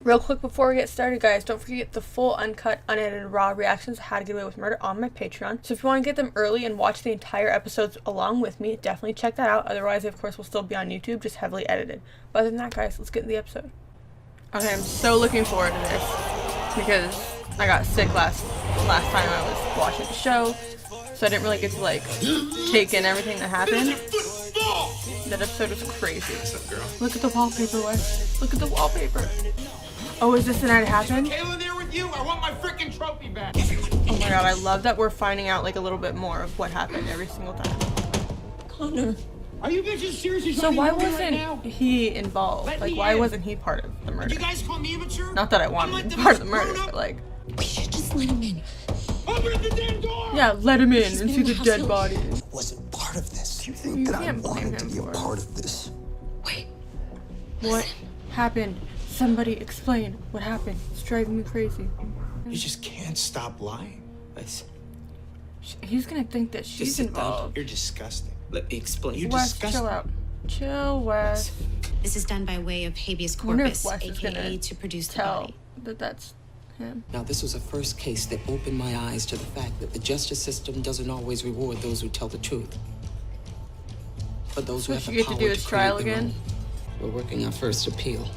Real quick before we get started, guys, don't forget the full, uncut, unedited, raw reactions of How to Get Away with Murder on my Patreon. So if you want to get them early and watch the entire episodes along with me, definitely check that out. Otherwise, of course, will still be on YouTube, just heavily edited. But other than that, guys, let's get into the episode. Okay, I'm so looking forward to this because I got sick last time I was watching the show, so I didn't really get to like take in everything that happened. That episode was crazy. Look at the wallpaper, Wes. Look at the wallpaper. Oh, is this the night it happened? Kayla there with you? I want my freaking trophy back. Oh my god, I love that we're finding out like a little bit more of what happened every single time. Connor. Are you bitches seriously? So why wasn't he involved? Like, why wasn't he part of the murder? You guys call me immature? Not that I want him to be part of the murder, but like... We should just let him in. Open the damn door! Yeah, let him in and see the dead house. body. Wasn't part of this. Do you think You that I can't blame wanted to him be a for it. part of this? Wait. What happened? Somebody explain what happened. It's driving me crazy. You just can't stop lying. He's gonna think that she's Just sit down. involved. You're disgusting. Let me explain. You're Wes, disgusting. chill out. Chill, Wes. This is done by way of habeas I wonder if corpus, Wes is aka gonna to produce the tell body. that that's him. Now, this was a first case that opened my eyes to the fact that the justice system doesn't always reward those who tell the truth. But those who What have you the get to power do to is trial create their again? own. We're working our first appeal.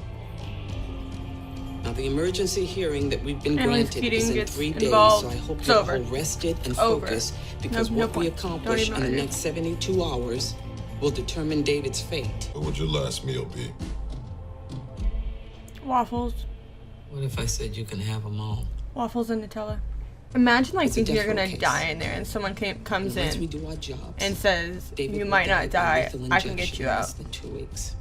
Now, the emergency hearing that we've been Annalise granted Keating is in gets 3 days, involved. so I hope It's you're over. all rested and Over. focused, because No what we point. Don't accomplish even in the argue. next 72 hours will determine David's fate. What would your last meal be? Waffles. What if I said you can have them all? Waffles and Nutella. Imagine like It's a thinking you're death row gonna case. die in there and someone comes Once we in do our jobs, and says, David you will might not by die, lethal I can get injection you in out. less than 2 weeks.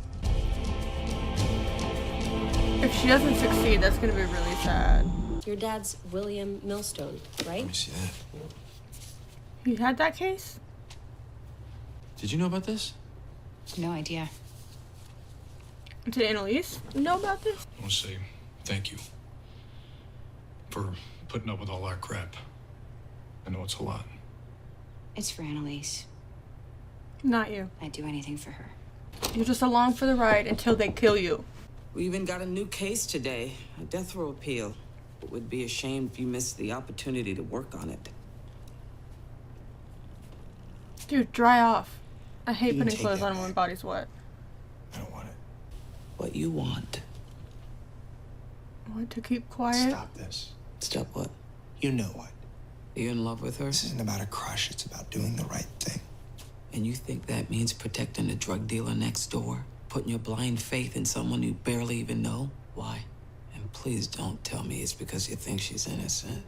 If she doesn't succeed, that's gonna be really sad. Your dad's William Millstone, right? Let me see that. You had that case? Did you know about this? No idea. Did Annalise know about this? I want to say thank you for putting up with all our crap. I know it's a lot. It's for Annalise. Not you. I'd do anything for her. You're just along for the ride until they kill you. We even got a new case today, a death row appeal. It would be a shame if you missed the opportunity to work on it. Dude, dry off. I hate You putting take clothes that on when back. my body's wet. I don't want it. What you want. Want to keep quiet? Stop this. Stop what? You know what? You in love with her? This isn't about a crush, it's about doing the right thing. And you think that means protecting the drug dealer next door? Putting your blind faith in someone you barely even know? Why? And please don't tell me it's because you think she's innocent.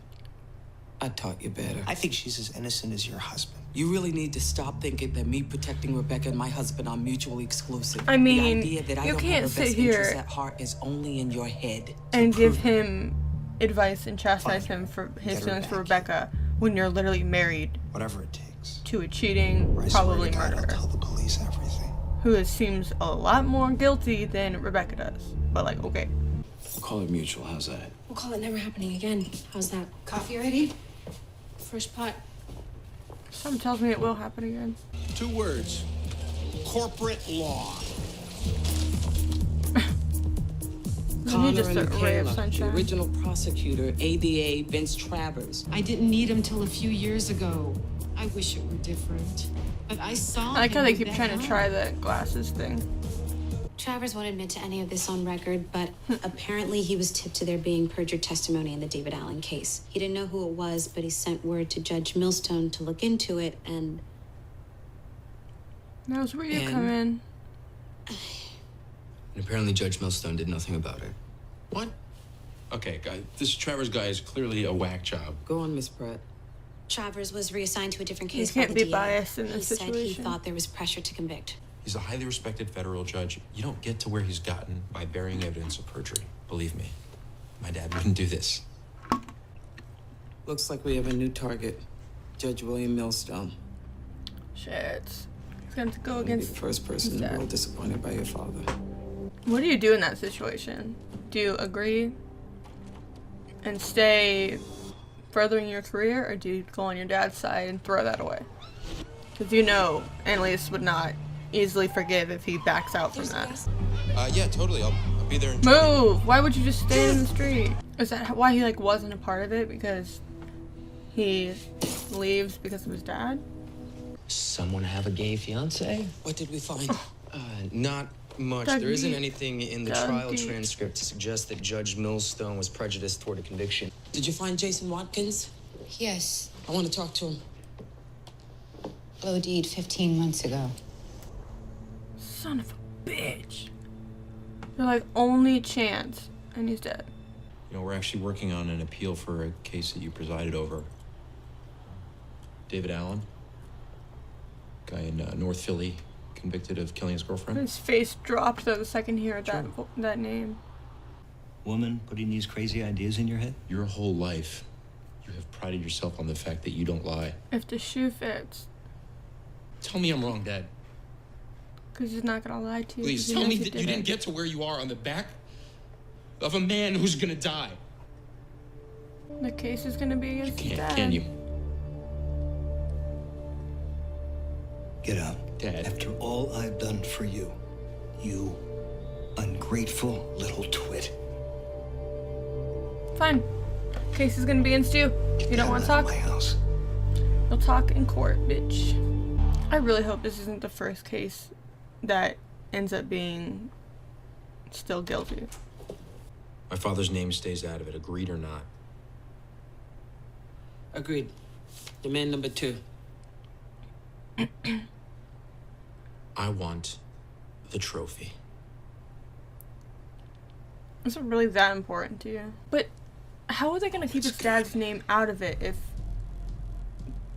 I taught you better. I think she's as innocent as your husband. You really need to stop thinking that me protecting Rebecca and my husband are mutually exclusive. I mean, the idea that I you don't can't have her sit best interests here at heart is only in your head. and give prove him advice and chastise Fine. him for his Get her feelings for back. Rebecca when you're literally married Whatever it takes. to a cheating, Or I swear probably to God, I'll murderer, tell the police everything. who seems a lot more guilty than Rebecca does. But like, okay. We'll call it mutual. How's that? We'll call it never happening again. How's that? Coffee ready? First pot. Something tells me it will happen again. 2 words. Corporate law. Isn't he Connor just and a ray of Michaela, the sunshine? original prosecutor, ADA Vince Travers. I didn't meet him till a few years ago. I wish it were different. But I saw I like how him they with keep that trying to help. try the glasses thing. Travers won't admit to any of this on record, but apparently he was tipped to there being perjured testimony in the David Allen case. He didn't know who it was, but he sent word to Judge Millstone to look into it, and Knows where you And- come in. And apparently Judge Millstone did nothing about it. What? Okay, guy. This Travers guy is clearly a whack job. Go on, Miss Pratt. Travers was reassigned to a different You case by can't the be DA. biased in this He said he situation. thought there was pressure to convict. He's a highly respected federal judge. You don't get to where he's gotten by burying evidence of perjury. Believe me, my dad wouldn't do this. Looks like we have a new target. Judge William Millstone. Shit. He's gonna have to go You'll be the against. first person in the Dad. world disappointed by your father. What do you do in that situation? Do you agree and stay furthering your career, or do you go on your dad's side and throw that away? Because you know Annalise would not easily forgive if he backs out from that. Yeah, totally. I'll Be there in Move! Why would you just stay in the street? Is that why he like wasn't a part of it? Because he leaves because of his dad? Someone have a gay fiance? What did we find? Not much. Doug There isn't Deep. anything in the Doug trial Deep. transcript to suggest that Judge Millstone was prejudiced toward a conviction. Did you find Jason Watkins? Yes. I want to talk to him. OD'd 15 months ago. Son of a bitch. They're like, only chance. And he's dead. You know, we're actually working on an appeal for a case that you presided over. David Allen, guy in North Philly, convicted of killing his girlfriend. His face dropped though the second he heard that name. Woman putting these crazy ideas in your head? Your whole life, you have prided yourself on the fact that you don't lie. If the shoe fits. Tell me I'm wrong, Dad. Because he's not gonna lie to you. Please tell me that you didn't get to where you are on the back of a man who's gonna die. The case is gonna be against his dad. Can you? Get out. Dad. After all I've done for you, you ungrateful little twit. Fine. Case is gonna be against you. You don't want to talk? My house. You'll talk in court, bitch. I really hope this isn't the first case that ends up being still guilty. My father's name stays out of it, agreed or not. Agreed. Demand number 2. I want the trophy. Is it really that important to you? But how are they gonna keep his dad's name out of it if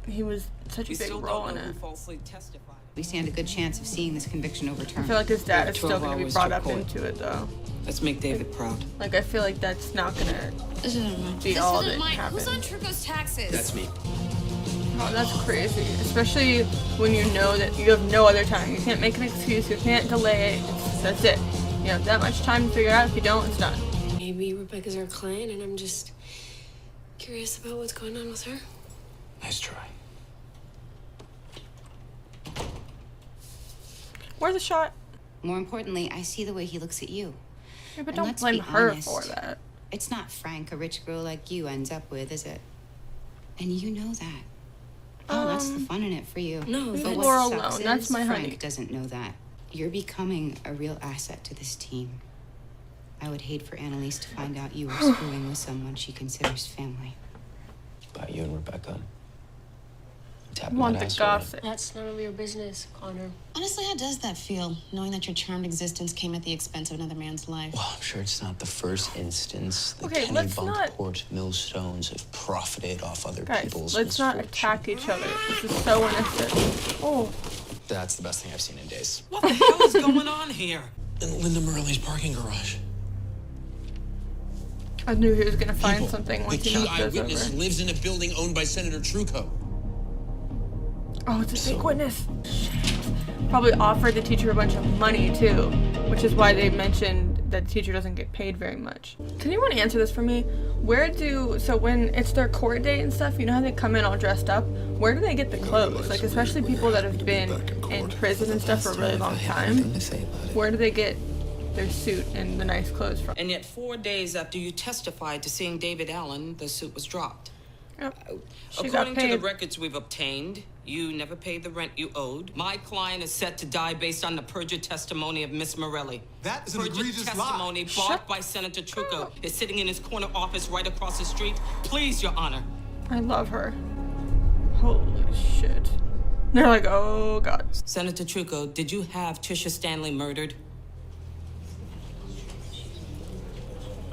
he was such a big role in it? Falsely testified. We stand a good chance of seeing this conviction I overturned. feel like his dad is still 12 gonna be hours brought to up court. into it though. Let's make David proud. Like I feel like that's not gonna This isn't mine. be all that happens. Truco's taxes? That's me. Oh, that's crazy. Especially when you know that you have no other time. You can't make an excuse. You can't delay it. That's it. You have that much time to figure it out. If you don't, it's done. Maybe Rebecca's our client, and I'm just curious about what's going on with her. Nice try. Where's the shot? More importantly, I see the way he looks at you. Yeah, but And don't let's blame be her honest, for that. It's not Frank, a rich girl like you, ends up with, is it? And you know that. Oh, that's the fun in it for you. No, Leave but Laura what sucks alone. That's is my Frank honey. doesn't know that. You're becoming a real asset to this team. I would hate for Annalise to find out you were screwing with someone she considers family. About you and Rebecca. I want the gossip. That's none of your business, Connor. Honestly, how does that feel, knowing that your charmed existence came at the expense of another man's life? Well, I'm sure it's not the first instance that Okay, let's not- Kennebunkport millstones have profited off other Guys, people's let's not misfortune. attack each other. This is so innocent. Oh, That's the best thing I've seen in days. What the hell is going on here? In Linda Morelli's parking garage. I knew he was gonna find something The once he key knocked those eyewitness over. lives in a building owned by Senator Trucco. Oh, it's a fake witness. Shit. Probably offered the teacher a bunch of money too, which is why they mentioned that the teacher doesn't get paid very much. Can anyone answer this for me? So when it's their court date and stuff, you know how they come in all dressed up? Where do they get the clothes? Like especially people that have been in prison and stuff for a really long time. Where do they get their suit and the nice clothes from? And yet 4 days after you testified to seeing David Allen, the suit was dropped. Yep. She got According to the paid. records we've obtained, you never paid the rent you owed. My client is set to die based on the perjured testimony of Miss Morelli. That is an Perjured egregious testimony lie. barred by Senator Trucco is sitting in his corner office right across the street. Please, Your Honor. I love her. Holy shit. They're like, oh god. Senator Trucco, did you have Tricia Stanley murdered?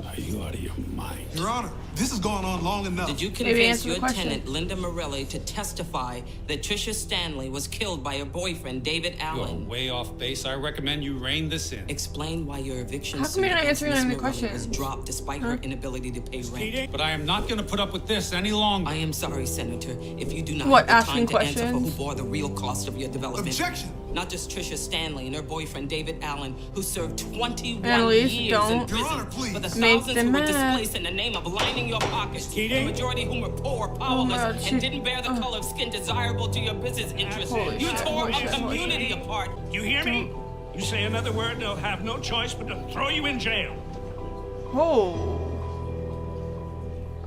Are you out of your mind? Your Honor, this has gone on long enough. Did you Maybe convince answer the your question. tenant, Linda Morelli, to testify that Tricia Stanley was killed by her boyfriend, David You're Allen? way off base. I recommend you rein this in. Explain why your eviction How come suit you're not against answering Miss any of the Morelli was questions? dropped despite her inability to pay rent. But I am not going to put up with this any longer. I am sorry, Senator, if you do not What, have the time asking to answer for who questions? bore the real cost of your development. Objection! Not just Tricia Stanley and her boyfriend, David Allen, who served 21 Annalise, years in don't Your Honor, prison please. for the make thousands them who were mad. displaced in the name of lining your pockets. The majority whom were poor, powerless, God, she- and didn't bear the color of skin desirable to your business interests. Holy You shit, tore holy a shit, holy community apart. You hear me? You say another word, they'll have no choice but to throw you in jail. Oh.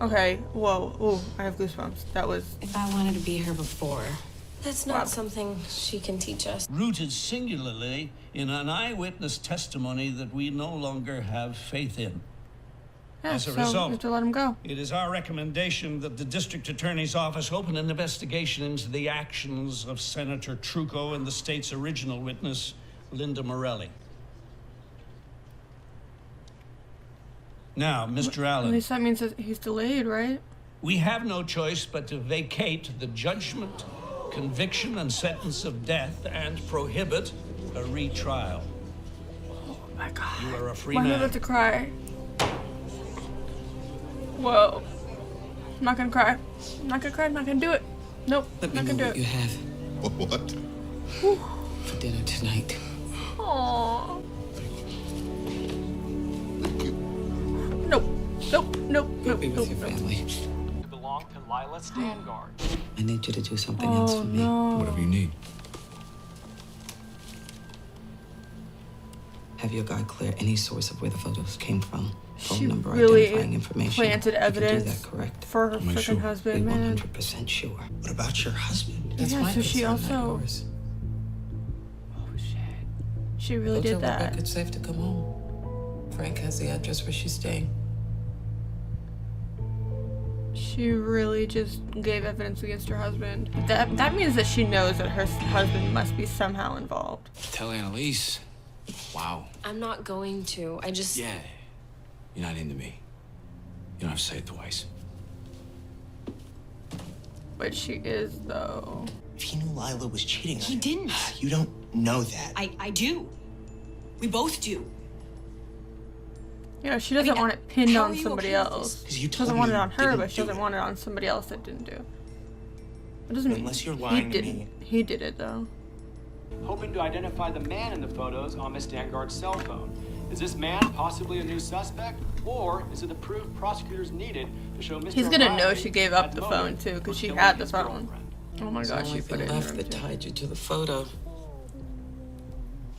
Okay, whoa, ooh, I have goosebumps. That was... If I wanted to be her before. That's not something she can teach us. Rooted singularly in an eyewitness testimony that we no longer have faith in. Yeah, As a so we result, have to let him go. it is our recommendation that the district attorney's office open an investigation into the actions of Senator Trucco and the state's original witness, Linda Morelli. Now, Mr. At Allen, least that means that he's delayed, right? we have no choice but to vacate the judgment, conviction, and sentence of death and prohibit a retrial. Oh my God. You are a free Why am I man. about to cry? Whoa. I'm not gonna cry. I'm not gonna cry. I'm not gonna do it. Nope. Let me not know gonna do what it. you have What? for dinner tonight. Aww. Nope. Nope. Nope. Go Nope. be with Nope. your Nope. family. Belong to Lila Stangard. I need you to do something else Oh for me. no. Whatever you need. Have your guy clear any source of where the photos came from. Phone She number, really identifying information. planted You can evidence do that, correct? for her Am I freaking sure? Be husband, man. 100% sure. What about your husband? That's Yeah, my so she concern, not also- yours. Oh shit. She really Go did tell that. Rebecca it's safe to come home. Frank has the address where she's staying. She really just gave evidence against her husband. That means that she knows that her husband must be somehow involved. Tell Annalise. Wow. I'm not going to. I just... Yeah. You're not into me. You don't have to say it twice. But she is, though. If he knew Lila was cheating on He him, didn't. you don't know that. I do. We both do. You know, she doesn't mean, want it pinned how on are you somebody okay with else. this? 'Cause you She doesn't told want me it you on her, didn't but she do doesn't it. want it on somebody else that didn't do. It doesn't mean Unless you're he lying to didn't. me. He did it, though. Hoping to identify the man in the photos on Miss Stangard's cell phone. Is this man possibly a new suspect, or is it the proof prosecutors needed to show Mr. He's gonna know O'Reilly she gave had up the motive phone, too, for because she killing had the his phone. girlfriend? Oh my It's the gosh, only she put thing it in the left room, that too. tied you to the photo.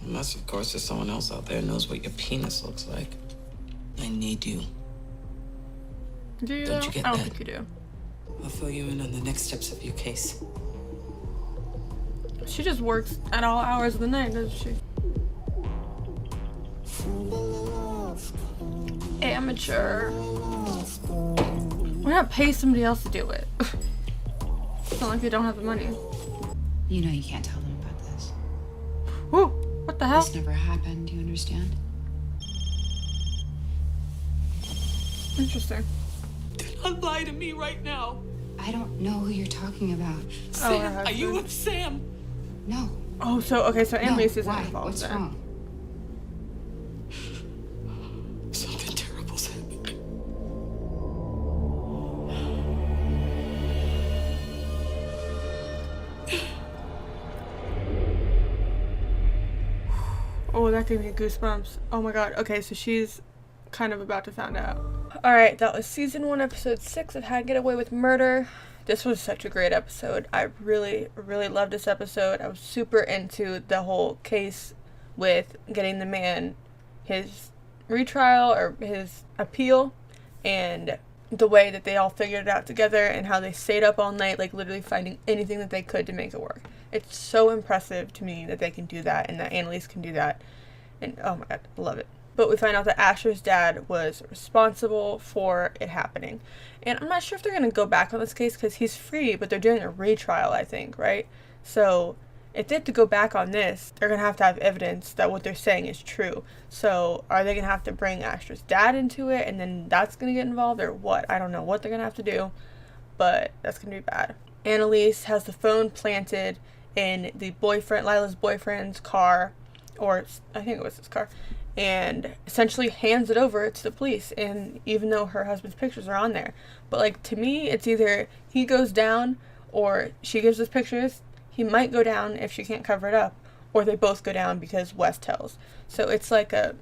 Unless, of course, there's someone else out there who knows what your penis looks like. I need you. Do you, Don't though? you get I don't that? think you do. I'll fill you in on the next steps of your case. She just works at all hours of the night, doesn't she? Amateur. Why not pay somebody else to do it? It's not like they don't have the money. You know you can't tell them about this. Whoa! What the hell? This never happened, do you understand? Interesting. Do not lie to me right now. I don't know who you're talking about. Oh, her Sam, are you husband. with Sam? No. Oh, so okay, so Annalise no. isn't Why? involved What's then. wrong? Something terrible's happened. Oh, that gave me goosebumps. Oh my god. Okay, so she's kind of about to find out. Alright, that was season 1, episode 6 of How to Get Away with Murder. This was such a great episode. I really, really loved this episode. I was super into the whole case with getting the man his retrial or his appeal, and the way that they all figured it out together and how they stayed up all night, like literally finding anything that they could to make it work. It's so impressive to me that they can do that and that Annalise can do that. And oh my god, I love it. But we find out that Asher's dad was responsible for it happening. And I'm not sure if they're going to go back on this case because he's free, but they're doing a retrial, I think, right? So if they have to go back on this, they're going to have evidence that what they're saying is true. So are they going to have to bring Asher's dad into it and then that's going to get involved or what? I don't know what they're going to have to do, but that's going to be bad. Annalise has the phone planted in the Lila's boyfriend's car, or I think it was his car, and essentially hands it over to the police. And even though her husband's pictures are on there, but like to me it's either he goes down or she gives us pictures. He might go down if she can't cover it up, or they both go down because Wes tells. So it's like a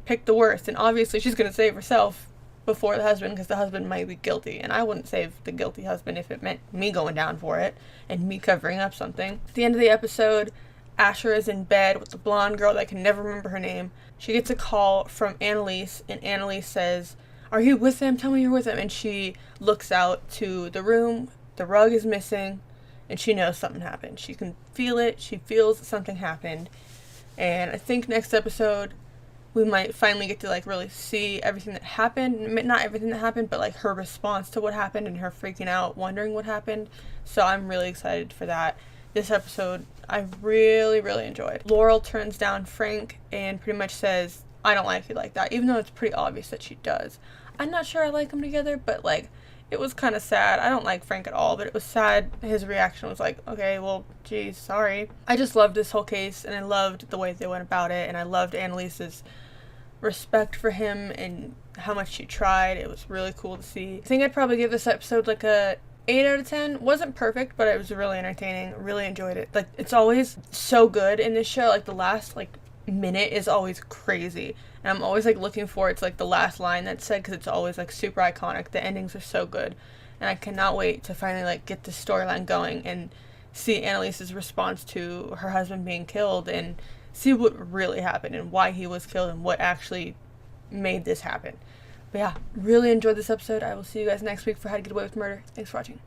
pick the worst, and obviously she's going to save herself before the husband because the husband might be guilty, and I wouldn't save the guilty husband if it meant me going down for it and me covering up something. At the end of the episode, Asher is in bed with the blonde girl that I can never remember her name. She gets a call from Annalise, and Annalise says, "Are you with him? Tell me you're with him." And she looks out to the room. The rug is missing, and she knows something happened. She can feel it. She feels that something happened. And I think next episode we might finally get to like really see everything that happened. Not everything that happened, but like her response to what happened and her freaking out, wondering what happened. So I'm really excited for that. This episode I really, really enjoyed. Laurel turns down Frank and pretty much says, "I don't like you like that," even though it's pretty obvious that she does. I'm not sure I like them together, but like, it was kind of sad. I don't like Frank at all, but it was sad. His reaction was like, okay, well, geez, sorry. I just loved this whole case, and I loved the way they went about it, and I loved Annalise's respect for him and how much she tried. It was really cool to see. I think I'd probably give this episode like a 8 out of 10. Wasn't perfect, but it was really entertaining. Really enjoyed it. Like, it's always so good in this show. Like, the last like minute is always crazy, and I'm always like looking forward to like the last line that's said, because it's always like super iconic. The endings are so good, and I cannot wait to finally like get this storyline going and see Annalise's response to her husband being killed, and see what really happened and why he was killed and what actually made this happen. But yeah, really enjoyed this episode. I will see you guys next week for How to Get Away with Murder. Thanks for watching.